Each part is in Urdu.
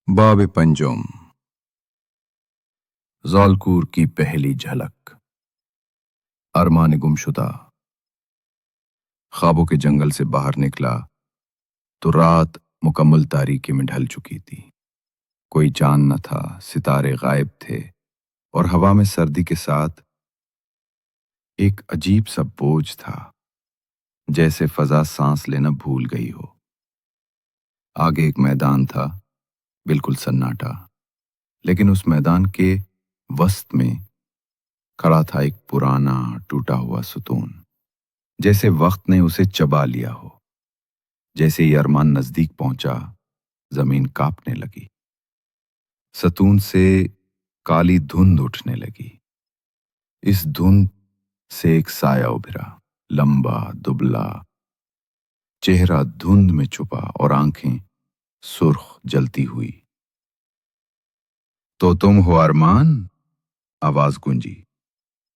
باب پنجم، زالکور کی پہلی جھلک۔ ارمان گمشدہ۔ خوابوں کے جنگل سے باہر نکلا تو رات مکمل تاریکی میں ڈھل چکی تھی۔ کوئی چاند نہ تھا، ستارے غائب تھے، اور ہوا میں سردی کے ساتھ ایک عجیب سا بوجھ تھا، جیسے فضا سانس لینا بھول گئی ہو۔ آگے ایک میدان تھا، بالکل سناٹا، لیکن اس میدان کے وسط میں کھڑا تھا ایک پرانا ٹوٹا ہوا ستون، جیسے وقت نے اسے چبا لیا ہو۔ جیسے ہی ارمان نزدیک پہنچا، زمین کانپنے لگی، ستون سے کالی دھند اٹھنے لگی۔ اس دھند سے ایک سایہ ابھرا، لمبا، دبلا، چہرہ دھند میں چھپا اور آنکھیں سرخ جلتی ہوئی۔ تو تم ہو ارمان؟ آواز گونجی،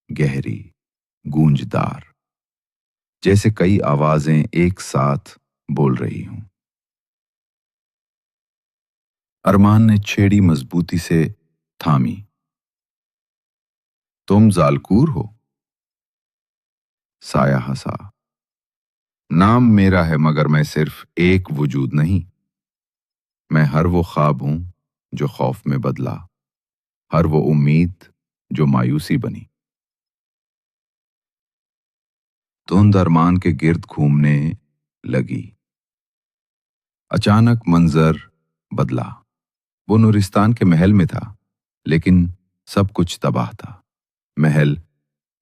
گہری، گونجدار، جیسے کئی آوازیں ایک ساتھ بول رہی ہوں۔ ارمان نے چھیڑی مضبوطی سے تھامی۔ تم زالکور ہو؟ سایہ ہنسا۔ نام میرا ہے، مگر میں صرف ایک وجود نہیں۔ میں ہر وہ خواب ہوں جو خوف میں بدلا، ہر وہ امید جو مایوسی بنی۔ دھند ارمان کے گرد گھومنے لگی۔ اچانک منظر بدلا۔ وہ نورستان کے محل میں تھا، لیکن سب کچھ تباہ تھا۔ محل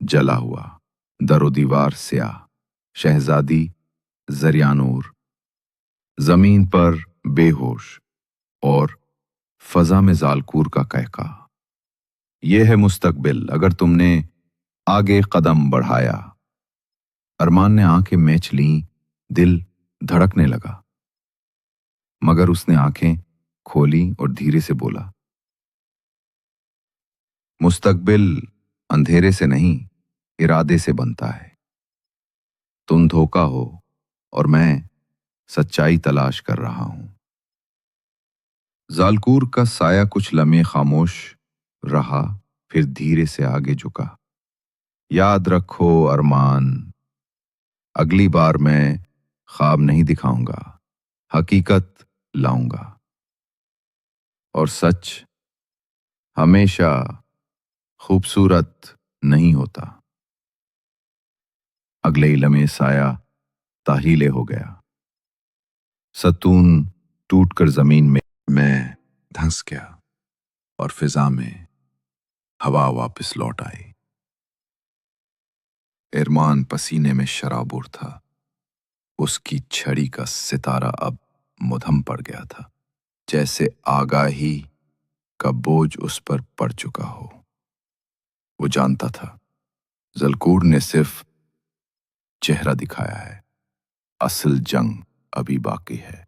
جلا ہوا، در و دیوار سیاہ، شہزادی زریانور زمین پر بے ہوش، اور فضا میں زالکور کا قہقہ۔ یہ ہے مستقبل اگر تم نے آگے قدم بڑھایا۔ ارمان نے آنکھیں میچ لیں، دل دھڑکنے لگا، مگر اس نے آنکھیں کھولیں اور دھیرے سے بولا، مستقبل اندھیرے سے نہیں، ارادے سے بنتا ہے۔ تم دھوکا ہو اور میں سچائی تلاش کر رہا ہوں۔ زالکور کا سایہ کچھ لمحے خاموش رہا، پھر دھیرے سے آگے جھکا۔ یاد رکھو ارمان، اگلی بار میں خواب نہیں دکھاؤں گا، حقیقت لاؤں گا، اور سچ ہمیشہ خوبصورت نہیں ہوتا۔ اگلے ہی لمحے سایہ تاہیلے ہو گیا، ستون ٹوٹ کر زمین میں دھنس گیا، اور فضا میں ہوا واپس لوٹ آئی۔ ارمان پسینے میں شرابور تھا، اس کی چھڑی کا ستارہ اب مدھم پڑ گیا تھا، جیسے آگاہی کا بوجھ اس پر پڑ چکا ہو۔ وہ جانتا تھا زالکور نے صرف چہرہ دکھایا ہے، اصل جنگ ابھی باقی ہے۔